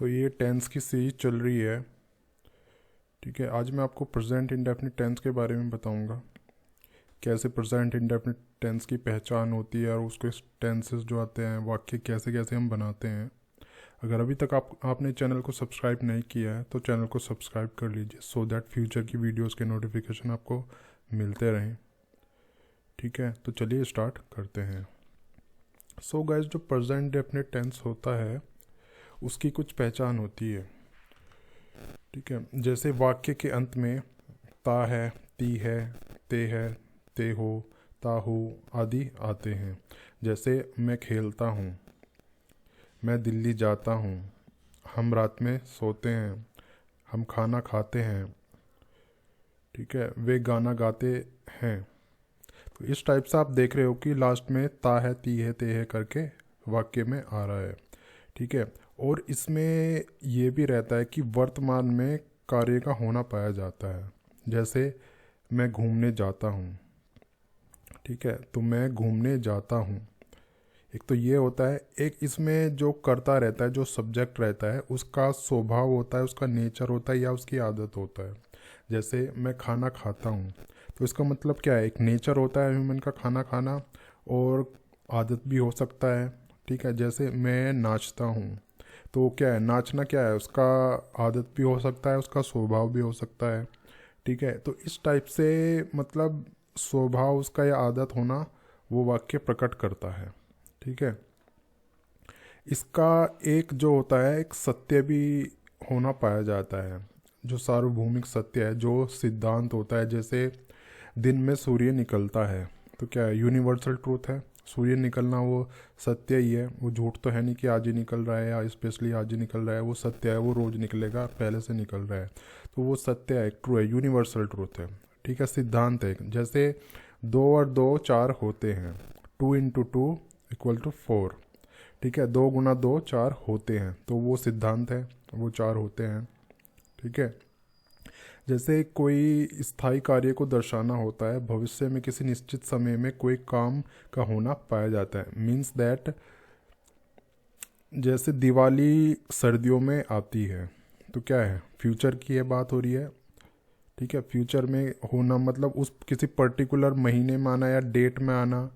तो ये टेंस की सीरीज चल रही है। ठीक है, आज मैं आपको प्रेजेंट इंडेफिनिट टेंस के बारे में बताऊंगा। कैसे प्रेजेंट इंडेफिनिट टेंस की पहचान होती है और उसके टेंसेस जो आते हैं, वाक्य कैसे कैसे हम बनाते हैं। अगर अभी तक आपने चैनल को सब्सक्राइब नहीं किया है तो चैनल को सब्सक्राइब कर लीजिए, सो दैट फ्यूचर की वीडियोस के नोटिफिकेशन आपको मिलते रहें। ठीक है, तो चलिए स्टार्ट करते हैं। सो गाइस, जो प्रेजेंट डेफिनेट टेंस होता है उसकी कुछ पहचान होती है। ठीक है, जैसे वाक्य के अंत में ता है, ती है, ते हो, ता हो आदि आते हैं। जैसे मैं खेलता हूँ, मैं दिल्ली जाता हूँ, हम रात में सोते हैं, हम खाना खाते हैं। ठीक है, वे गाना गाते हैं। तो इस टाइप से आप देख रहे हो कि लास्ट में ता है, ती है, ते है करके वाक्य में आ रहा है। ठीक है, और इसमें ये भी रहता है कि वर्तमान में कार्य का होना पाया जाता है। जैसे मैं घूमने जाता हूँ। ठीक है, तो मैं घूमने जाता हूँ। एक तो ये होता है, एक इसमें जो करता रहता है, जो सब्जेक्ट रहता है, उसका स्वभाव होता है, उसका नेचर होता है या उसकी आदत होता है। जैसे मैं खाना खाता हूँ, तो इसका मतलब क्या है, एक नेचर होता है ह्यूमन का खाना खाना, और आदत भी हो सकता है। ठीक है, जैसे मैं नाचता हूँ, तो क्या है, नाचना क्या है, उसका आदत भी हो सकता है, उसका स्वभाव भी हो सकता है। ठीक है, तो इस टाइप से मतलब स्वभाव उसका या आदत होना वो वाक्य प्रकट करता है। ठीक है, इसका एक जो होता है, एक सत्य भी होना पाया जाता है, जो सार्वभौमिक सत्य है, जो सिद्धांत होता है। जैसे दिन में सूर्य निकलता है, तो क्या है, यूनिवर्सल ट्रूथ है। सूर्य निकलना वो सत्य ही है, वो झूठ तो है नहीं कि आज ही निकल रहा है या स्पेशली आज ही निकल रहा है। वो सत्य है, वो रोज निकलेगा, पहले से निकल रहा है। तो वो सत्य है, ट्रू है, यूनिवर्सल ट्रूथ है। ठीक है, सिद्धांत है। जैसे 2 और 2 4 होते हैं, 2 × 2 = 4। ठीक है, 2 × 2 4 होते हैं, तो वो सिद्धांत है, वो 4 होते हैं। ठीक है, जैसे कोई स्थायी कार्य को दर्शाना होता है, भविष्य में किसी निश्चित समय में कोई काम का होना पाया जाता है। मीन्स दैट जैसे दिवाली सर्दियों में आती है, तो क्या है, फ्यूचर की ये बात हो रही है। ठीक है, फ्यूचर में होना मतलब उस किसी पर्टिकुलर महीने में आना या डेट में आना,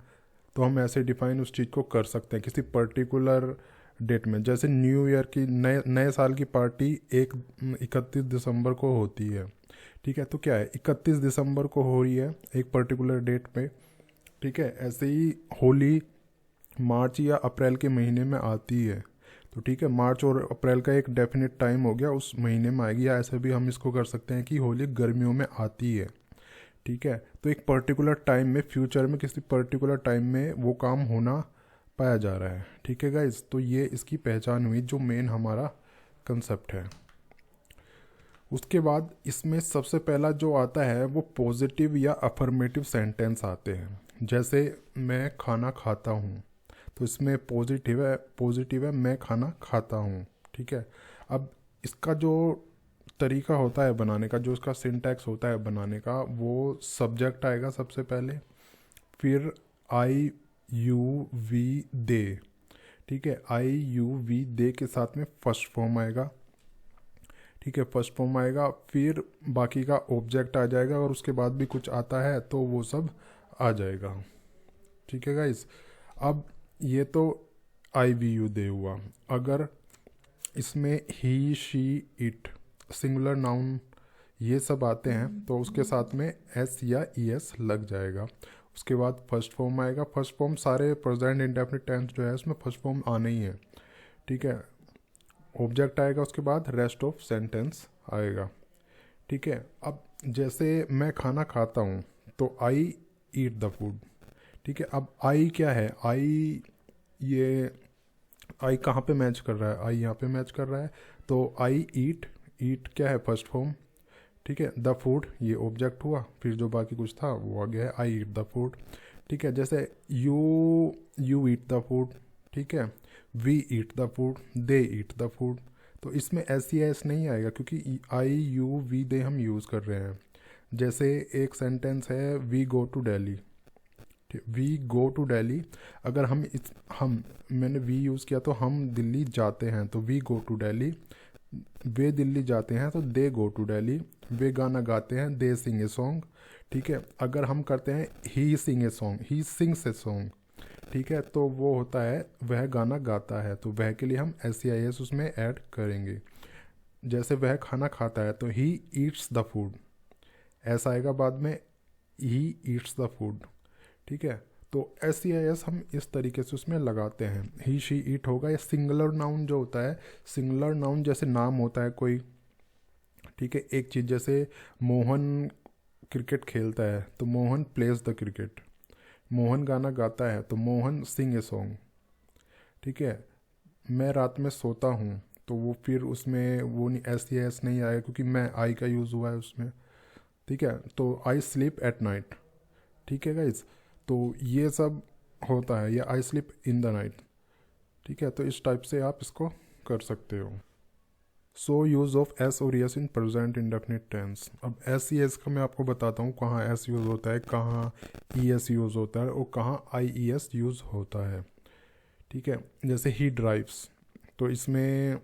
तो हम ऐसे डिफाइन उस चीज़ को कर सकते हैं किसी पर्टिकुलर डेट में। जैसे न्यू ईयर की नए नए साल की पार्टी 31 दिसंबर को होती है। ठीक है, तो क्या है, 31 दिसंबर को हो रही है एक पर्टिकुलर डेट पे। ठीक है, ऐसे ही होली मार्च या अप्रैल के महीने में आती है। तो ठीक है, मार्च और अप्रैल का एक डेफिनेट टाइम हो गया, उस महीने में आएगी। या ऐसे भी हम इसको कर सकते हैं कि होली गर्मियों में आती है। ठीक है, तो एक पर्टिकुलर टाइम में, फ्यूचर में किसी पर्टिकुलर टाइम में वो काम होना पाया जा रहा है। ठीक है गाइज, तो ये इसकी पहचान हुई, जो मेन हमारा कंसेप्ट है। उसके बाद इसमें सबसे पहला जो आता है वो पॉजिटिव या अफर्मेटिव सेंटेंस आते हैं। जैसे मैं खाना खाता हूँ, तो इसमें पॉजिटिव है मैं खाना खाता हूँ। ठीक है, अब इसका जो तरीका होता है बनाने का, जो इसका सिंटैक्स होता है बनाने का, वो सब्जेक्ट आएगा सबसे पहले, फिर आई यू वी दे। ठीक है, आई यू वी दे के साथ में फर्स्ट फॉर्म आएगा। ठीक है, फर्स्ट फॉर्म आएगा, फिर बाकी का ऑब्जेक्ट आ जाएगा, और उसके बाद भी कुछ आता है तो वो सब आ जाएगा। ठीक है गाइस, अब ये तो आई वी यू दे हुआ। अगर इसमें ही शी इट सिंगुलर नाउन ये सब आते हैं, तो उसके साथ में एस या ई एस लग जाएगा। उसके बाद फर्स्ट फॉर्म आएगा। फर्स्ट फॉर्म सारे प्रेजेंट इंडेफिनिट टेंस जो है उसमें फर्स्ट फॉर्म आना ही है। ठीक है, ऑब्जेक्ट आएगा, उसके बाद रेस्ट ऑफ सेंटेंस आएगा। ठीक है, अब जैसे मैं खाना खाता हूँ, तो आई ईट द फूड। ठीक है, अब आई क्या है, आई ये आई कहाँ पे मैच कर रहा है, आई यहाँ पे मैच कर रहा है। तो आई ईट, ईट क्या है, फर्स्ट फॉर्म। ठीक है, द फूड ये ऑब्जेक्ट हुआ, फिर जो बाकी कुछ था वो आ गया है, आई ईट द फूड। ठीक है, जैसे यू ईट द फूड। ठीक है, we eat the food, they eat the food. तो इसमें एस या एस नहीं आएगा, क्योंकि आई यू वी दे हम यूज़ कर रहे हैं। जैसे एक सेंटेंस है, we go to Delhi. We go to Delhi, अगर हम मैंने वी यूज़ किया तो हम दिल्ली जाते हैं, तो वी गो टू दिल्ली। वे दिल्ली जाते हैं तो दे गो टू दिल्ली। वे गाना गाते हैं, दे सिंग ए सॉन्ग। ठीक है, अगर हम करते हैं he sing a song, he sings a song, ठीक है, तो वो होता है वह गाना गाता है, तो वह के लिए हम SEIS उसमें ऐड करेंगे। जैसे वह खाना खाता है तो ही ईट्स द फूड, ऐसा आएगा बाद में, ही ईट्स द फूड। ठीक है, तो SEIS हम इस तरीके से उसमें लगाते हैं। ही शी ईट होगा, या सिंगुलर नाउन जो होता है, सिंगुलर नाउन जैसे नाम होता है कोई, ठीक है, एक चीज़, जैसे मोहन क्रिकेट खेलता है तो Mohan plays the cricket. Mohan गाना गाता है तो मोहन सिंग ए सॉन्ग। ठीक है, मैं रात में सोता हूँ तो वो फिर उसमें वो नहीं, SEIS नहीं आएगा क्योंकि मैं आई का यूज़ हुआ है उसमें। ठीक है, तो आई स्लीप एट नाइट। ठीक है गाइज, तो ये सब होता है, या I sleep in the night. ठीक है, तो इस टाइप से आप इसको कर सकते हो। सो यूज़ ऑफ एस और S in present indefinite tense. अब SES का मैं आपको बताता हूँ कहाँ एस यूज़ होता है, कहाँ ES यूज़ होता है, और कहाँ IES यूज़ होता है। ठीक है, जैसे ही ड्राइव्स, तो इसमें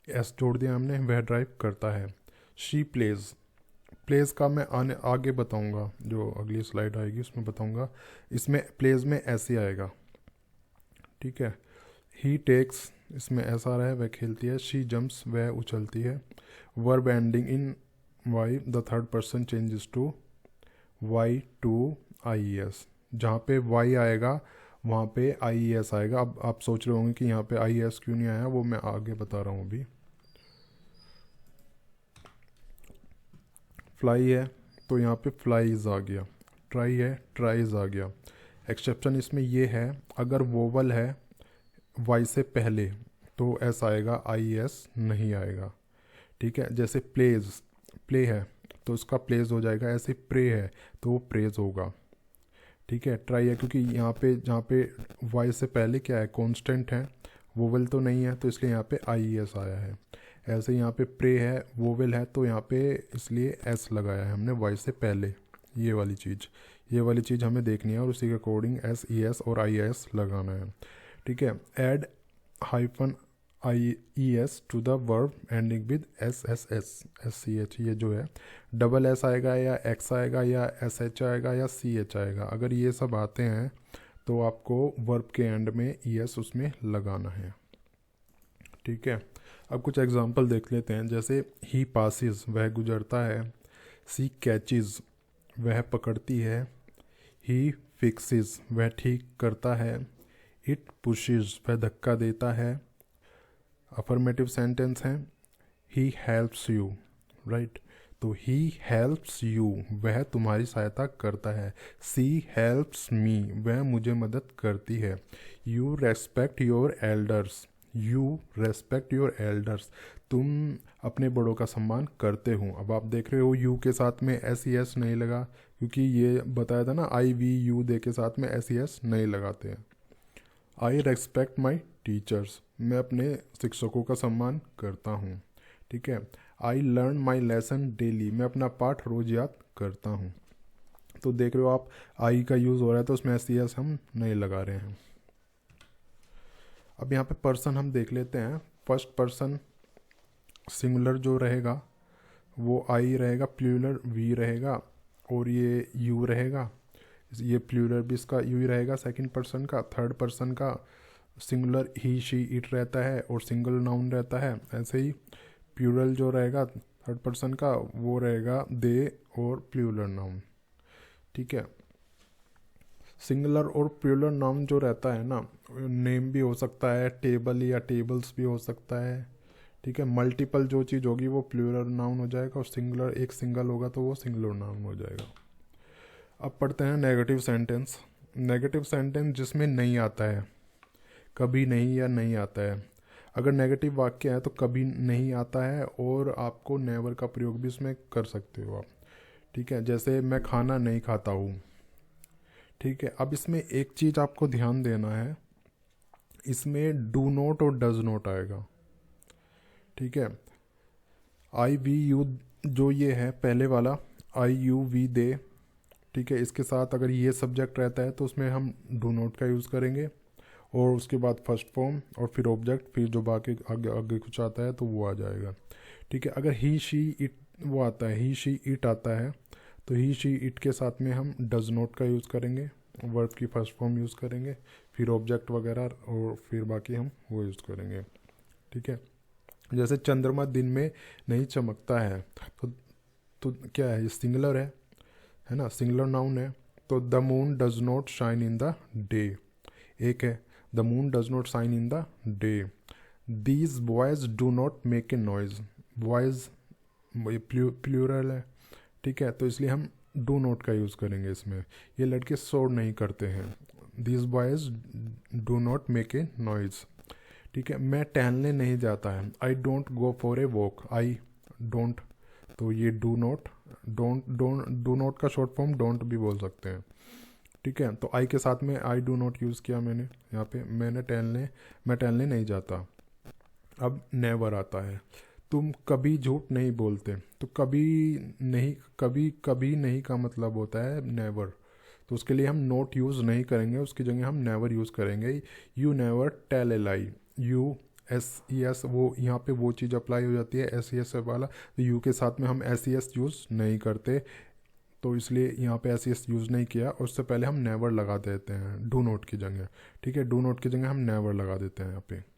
एस जोड़ दिया हमने, वह ड्राइव करता है। शी प्लेज, प्लेज का मैं आगे बताऊंगा, जो अगली स्लाइड आएगी उसमें बताऊंगा। इसमें प्लेज में ऐसे आएगा। ठीक है, ही टेक्स, इसमें ऐसा आ रहा है, वह खेलती है। शी जंप्स, वह उछलती है। Verb ending in Y, the third person changes to Y to IES। जहाँ पे वाई आएगा वहाँ पे IES आएगा। अब आप सोच रहे होंगे कि यहाँ पे IES क्यों नहीं आया, वो मैं आगे बता रहा हूँ अभी। फ्लाई है तो यहाँ पे फ्लाईज आ गया। ट्राई है, ट्राइज आ गया। एक्सेप्शन इसमें ये है, अगर वोवल है वाई से पहले तो ऐसा आएगा, IES नहीं आएगा। ठीक है, जैसे प्लेज, प्ले है तो उसका प्लेज हो जाएगा, ऐसे प्रे है तो वो प्रेज होगा। ठीक है, ट्राई है क्योंकि यहाँ पे जहाँ पे वाई से पहले क्या है, कांस्टेंट है, वोवेल तो नहीं है, तो इसलिए यहाँ पे IES आया है। ऐसे यहाँ पे प्रे है, वोवेल है, तो यहाँ पे इसलिए S लगाया है हमने वाई से पहले। ये वाली चीज़ हमें देखनी है, और उसी के अकॉर्डिंग SES और IES लगाना है। ठीक है, add hyphen IES to the verb ending with SSS SCH, ये जो है डबल S आएगा, या X आएगा, या SH आएगा, या CH आएगा। अगर ये सब आते हैं तो आपको वर्ब के एंड में ES उसमें लगाना है। ठीक है, अब कुछ एग्जांपल देख लेते हैं। जैसे ही पासिस, वह गुजरता है। सी कैचिज, वह पकड़ती है। ही फिक्सिस, वह ठीक करता है। इट पुशेस, वह धक्का देता है। अफर्मेटिव सेंटेंस है, ही हेल्प्स यू, राइट, तो ही हेल्प्स यू, वह तुम्हारी सहायता करता है। सी हेल्प्स मी, वह मुझे मदद करती है। You respect your elders, you respect your elders, तुम अपने बड़ों का सम्मान करते हो। अब आप देख रहे हो यू के साथ में SES नहीं लगा, क्योंकि ये बताया था ना, IVU दे के साथ में SES नहीं लगाते हैं। आई रेस्पेक्ट माई टीचर्स, मैं अपने शिक्षकों का सम्मान करता हूँ। ठीक है, I learn my lesson daily, मैं अपना पाठ रोज याद करता हूँ। तो देख रहे हो आप, आई का यूज़ हो रहा है तो उसमें SES हम नहीं लगा रहे हैं। अब यहाँ पे पर्सन हम देख लेते हैं। फर्स्ट पर्सन सिंगुलर जो रहेगा वो आई रहेगा, प्लूरल वी रहेगा, और ये यू रहेगा। ये प्लूरल भी इसका यू ही रहेगा सेकंड पर्सन का। थर्ड पर्सन का सिंगुलर ही शी इट रहता है, और सिंगल नाउन रहता है। ऐसे ही प्लूरल जो रहेगा थर्ड पर्सन का वो रहेगा दे और प्लूरल नाउन। ठीक है, सिंगुलर और प्लूरल नाउन जो रहता है ना, नेम भी हो सकता है, टेबल या टेबल्स भी हो सकता है। ठीक है, मल्टीपल जो चीज़ होगी वो प्लूरल नाउन हो जाएगा, और सिंगुलर एक सिंगल होगा तो वो सिंगुलर नाउन हो जाएगा। अब पढ़ते हैं नेगेटिव सेंटेंस। नेगेटिव सेंटेंस जिसमें नहीं आता है, कभी नहीं या नहीं आता है। अगर नेगेटिव वाक्य है तो कभी नहीं आता है, और आपको नेवर का प्रयोग भी इसमें कर सकते हो आप। ठीक है, जैसे मैं खाना नहीं खाता हूँ। ठीक है, अब इसमें एक चीज़ आपको ध्यान देना है, इसमें डू नॉट और डज नॉट आएगा। ठीक है, IVU जो ये है पहले वाला, IUV दे, ठीक है, इसके साथ अगर ये सब्जेक्ट रहता है तो उसमें हम डू नॉट का यूज़ करेंगे, और उसके बाद फर्स्ट फॉर्म और फिर ऑब्जेक्ट, फिर जो बाकी आगे आगे कुछ आता है तो वो आ जाएगा। ठीक है, अगर ही शी इट वो आता है, ही शी इट आता है, तो ही शी इट के साथ में हम डज नॉट का यूज़ करेंगे, वर्ब की फर्स्ट फॉर्म यूज़ करेंगे, फिर ऑब्जेक्ट वगैरह, और फिर बाकी हम वो यूज़ करेंगे। ठीक है, जैसे चंद्रमा दिन में नहीं चमकता है, तो क्या है, ये सिंगुलर है ना, सिंगुलर नाउन है। तो the moon does not shine in the day, एक है, the moon does not shine in the day. These boys do not make a noise, boys plural है, ठीक है, तो इसलिए हम डू नॉट का यूज़ करेंगे इसमें। ये लड़के शोर नहीं करते हैं, these boys do not make a noise. ठीक है, मैं टहलने नहीं जाता है, I don't go for a walk, I don't, तो ये डू नॉट, डू नॉट का शॉर्ट फॉर्म डोंट भी बोल सकते हैं। ठीक है, तो आई के साथ में आई डू नॉट यूज़ किया मैंने यहाँ पे, मैं टहलने नहीं जाता। अब नेवर आता है, तुम कभी झूठ नहीं बोलते, तो कभी नहीं का मतलब होता है नेवर, तो उसके लिए हम नोट यूज़ नहीं करेंगे, उसकी जगह हम नेवर यूज़ करेंगे। You never tell a lie, you S E S, वो यहाँ पे वो चीज़ अप्लाई हो जाती है एस ई एस वाला, तो यू के साथ में हम एस ई एस यूज़ नहीं करते, तो इसलिए यहाँ पे एस ई एस यूज़ नहीं किया, और उससे पहले हम नेवर लगा देते हैं डू नोट की जगह। ठीक है, डू नोट की जगह हम नेवर लगा देते हैं यहाँ पे।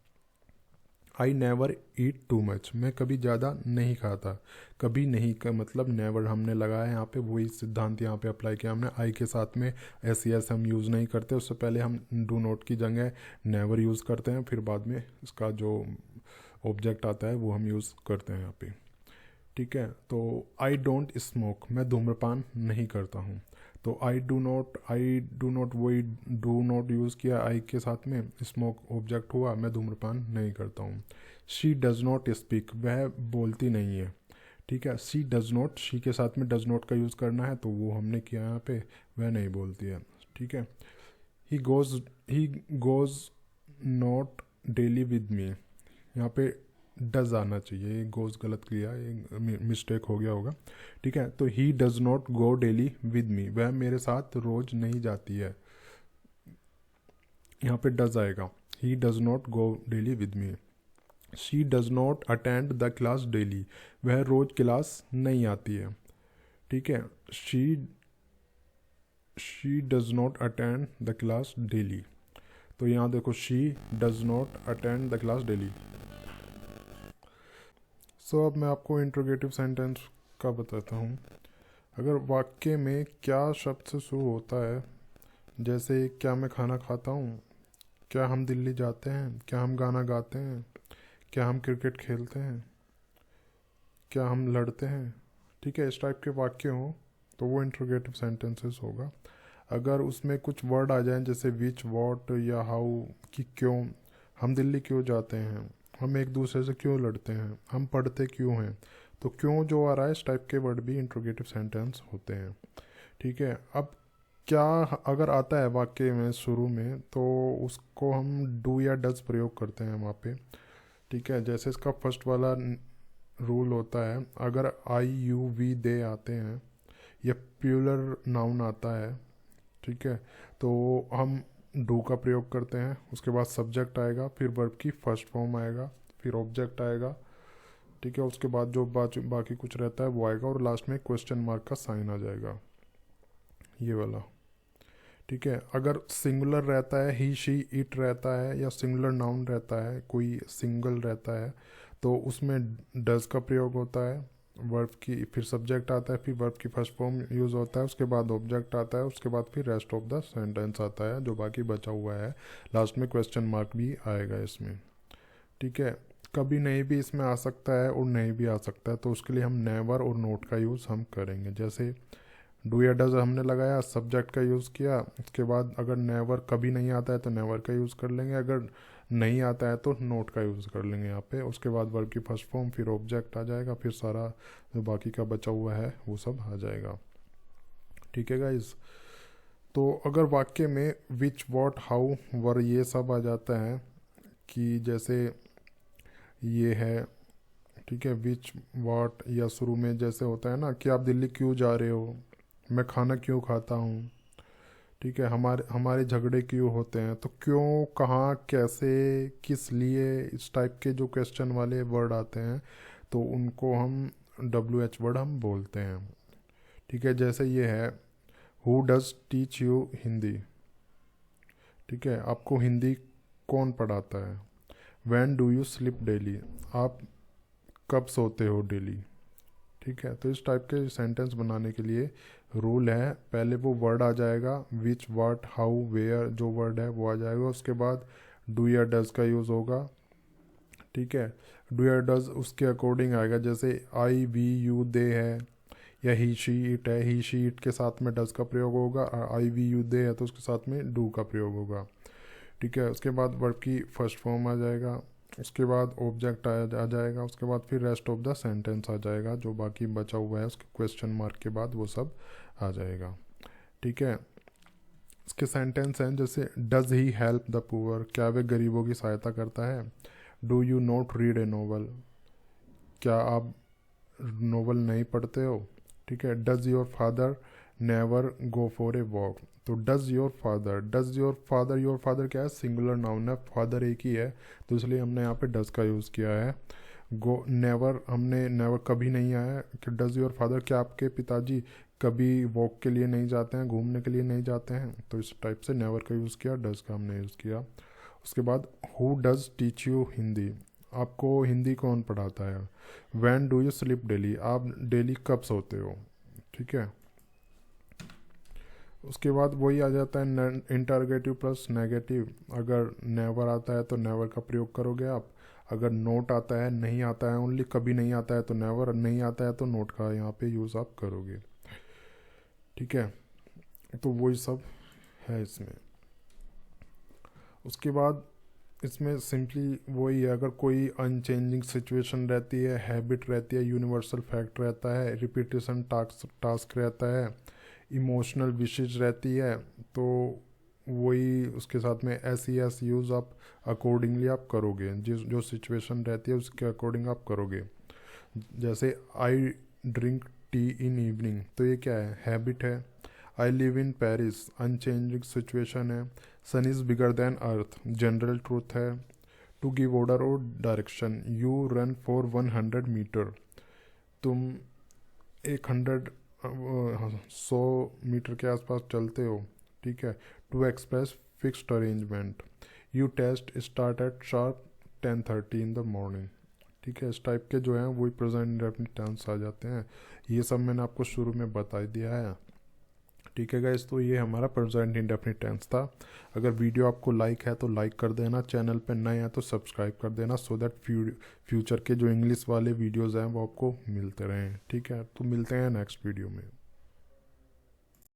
I never eat too much, मैं कभी ज़्यादा नहीं खाता, कभी नहीं का मतलब नेवर हमने लगाया यहाँ पे, वही सिद्धांत यहाँ पे अप्लाई किया हमने। आई के साथ में एस ई एस हम यूज़ नहीं करते, उससे पहले हम डू नोट की जगह नेवर यूज़ करते हैं, फिर बाद में इसका जो ऑब्जेक्ट आता है वो हम यूज़ करते हैं यहाँ पे। ठीक है, तो आई डोंट स्मोक, मैं धूम्रपान नहीं करता हूँ, तो आई डू नॉट वही डू नॉट यूज़ किया आई के साथ में, स्मोक ऑब्जेक्ट हुआ, मैं धूम्रपान नहीं करता हूँ। शी डज नॉट स्पीक, वह बोलती नहीं है। ठीक है, शी डज नॉट, शी के साथ में डज नॉट का यूज़ करना है, तो वो हमने किया यहाँ पे, वह नहीं बोलती है। ठीक है, he goes not daily with मी, यहाँ पे डज आना चाहिए, ये गोज़ गलत किया, ये मिस्टेक हो गया होगा। ठीक है, तो ही does not go daily with मी, वह मेरे साथ रोज नहीं जाती है, यहाँ पे डज आएगा, he does not go daily with me. She does not attend the class daily, वह रोज क्लास नहीं आती है। ठीक है, she does not attend the class daily, तो यहाँ देखो she does not attend the class daily. So अब मैं आपको इंट्रोगेटिव सेंटेंस का बताता हूँ। अगर वाक्य में क्या शब्द से शुरू होता है, जैसे क्या मैं खाना खाता हूँ, क्या हम दिल्ली जाते हैं, क्या हम गाना गाते हैं, क्या हम क्रिकेट खेलते हैं, क्या हम लड़ते हैं, ठीक है, इस टाइप के वाक्य हों तो वो इंट्रोगेटिव सेंटेंसेस होगा। अगर उसमें कुछ वर्ड आ जाएं जैसे विच, वॉट या हाउ, कि क्यों, हम दिल्ली क्यों जाते हैं, हम एक दूसरे से क्यों लड़ते हैं, हम पढ़ते क्यों हैं, तो क्यों जो आ रहा है इस टाइप के वर्ड भी इंट्रोगेटिव सेंटेंस होते हैं। ठीक है, अब क्या अगर आता है वाक्य में शुरू में तो उसको हम डू या डज प्रयोग करते हैं वहाँ पे। ठीक है, जैसे इसका फर्स्ट वाला रूल होता है, अगर आई यू वी दे आते हैं या प्लूरल नाउन आता है, ठीक है, तो हम डू का प्रयोग करते हैं, उसके बाद सब्जेक्ट आएगा, फिर वर्ब की फर्स्ट फॉर्म आएगा, फिर ऑब्जेक्ट आएगा। ठीक है, उसके बाद जो बाकी कुछ रहता है वो आएगा, और लास्ट में क्वेश्चन मार्क का साइन आ जाएगा, ये वाला। ठीक है, अगर सिंगुलर रहता है, ही शी इट रहता है, या सिंगुलर नाउन रहता है, कोई सिंगल रहता है, तो उसमें डज का प्रयोग होता है, वर्ब की फिर सब्जेक्ट आता है, फिर वर्ब की फर्स्ट फॉर्म यूज़ होता है, उसके बाद ऑब्जेक्ट आता है, उसके बाद फिर रेस्ट ऑफ द सेंटेंस आता है जो बाकी बचा हुआ है, लास्ट में क्वेश्चन मार्क भी आएगा इसमें। ठीक है, कभी नहीं भी इसमें आ सकता है और नहीं भी आ सकता है, तो उसके लिए हम नेवर और नोट का यूज़ हम करेंगे। जैसे डू या डज हमने लगाया, सब्जेक्ट का यूज़ किया, उसके बाद अगर नेवर कभी नहीं आता है तो नेवर का यूज़ कर लेंगे, अगर नहीं आता है तो नोट का यूज़ कर लेंगे यहाँ पे, उसके बाद वर्ब की फर्स्ट फॉर्म, फिर ऑब्जेक्ट आ जाएगा, फिर सारा जो बाकी का बचा हुआ है वो सब आ जाएगा। ठीक है गाइज, तो अगर वाक्य में विच, वॉट, हाउ, वर ये सब आ जाता है, कि जैसे ये है, ठीक है, विच, वॉट, या शुरू में जैसे होता है ना कि आप दिल्ली क्यों जा रहे हो, मैं खाना क्यों खाता हूँ, ठीक है। हमारे हमारे झगड़े क्यों होते हैं, तो क्यों, कहाँ, कैसे, किस लिए, इस टाइप के जो क्वेश्चन वाले वर्ड आते हैं तो उनको हम WH वर्ड हम बोलते हैं, ठीक है। जैसे ये है, who does teach you Hindi, ठीक है, आपको हिंदी कौन पढ़ाता है। When do you sleep daily, आप कब सोते हो डेली, ठीक है। तो इस टाइप के सेंटेंस बनाने के लिए रूल है, पहले वो वर्ड आ जाएगा, विच, व्हाट, हाउ, वेयर, जो वर्ड है वो आ जाएगा, उसके बाद डू या डज का यूज़ होगा, ठीक है। डू या डज उसके अकॉर्डिंग आएगा, जैसे आई, वी, यू, दे है, या ही, शी, इट है, ही, शी, इट के साथ में डज का प्रयोग होगा, आई, वी, यू, दे है तो उसके साथ में डू का प्रयोग होगा, ठीक है। उसके बाद वर्ब की फर्स्ट फॉर्म आ जाएगा, उसके बाद ऑब्जेक्ट आ जाएगा, उसके बाद फिर रेस्ट ऑफ द सेंटेंस आ जाएगा, जो बाकी बचा हुआ है उसके क्वेश्चन मार्क के बाद वो सब आ जाएगा, ठीक है। इसके सेंटेंस हैं जैसे does he help the poor, क्या वे गरीबों की सहायता करता है। Do you not read a novel, क्या आप नोवेल नहीं पढ़ते हो, ठीक है। Does your father never go for a walk, तो does your father, your father क्या है, सिंगुलर नाउन है, फादर एक ही है तो इसलिए हमने यहाँ पे डज का यूज़ किया है। गो, नेवर, हमने नेवर कभी नहीं आया कि डज योर फादर, क्या आपके पिताजी कभी वॉक के लिए नहीं जाते हैं, घूमने के लिए नहीं जाते हैं, तो इस टाइप से नेवर का यूज़ किया, डज का हमने यूज़ किया। उसके बाद who does teach you Hindi, आपको हिंदी कौन पढ़ाता है। When do you sleep daily, आप डेली कब सोते हो, ठीक है। उसके बाद वही आ जाता है इंटरगेटिव प्लस नेगेटिव, अगर नेवर आता है तो नेवर का प्रयोग करोगे आप, अगर नोट आता है, नहीं आता है, ओनली कभी नहीं आता है तो नेवर, नहीं आता है तो नोट का यहाँ पे यूज़ आप करोगे, ठीक है। तो वही सब है इसमें। उसके बाद इसमें सिंपली वही है, अगर कोई अनचेंजिंग सिचुएशन रहती है, हैबिट रहती है, यूनिवर्सल फैक्ट रहता है, रिपीटेशन टास्क रहता है, इमोशनल विशेज रहती है, तो वही उसके साथ में SES यूज़ आप अकॉर्डिंगली आप करोगे, जो सिचुएशन रहती है उसके अकॉर्डिंग आप करोगे। जैसे I drink tea in evening, तो ये क्या है, हैबिट है। I live in Paris, unchanging situation है। Sun is bigger than earth, general truth है। टू गिव ऑर्डर और direction, you run for 100 meter, तुम 100 मीटर के आसपास चलते हो, ठीक है। To express fixed arrangement, you test start at sharp 10:30 in the morning, ठीक है। इस टाइप के जो हैं वही प्रेजेंट इंडेफिनिट टेंस आ जाते हैं। ये सब मैंने आपको शुरू में बता दिया है, ठीक है गाइस। तो ये हमारा प्रेजेंट इंडेफिनिट टेंस था। अगर वीडियो आपको लाइक है तो लाइक कर देना, चैनल पे नए हैं तो सब्सक्राइब कर देना, सो दैट फ्यूचर के जो इंग्लिश वाले वीडियोज़ हैं वो आपको मिलते रहें, ठीक है। तो मिलते हैं नेक्स्ट वीडियो में।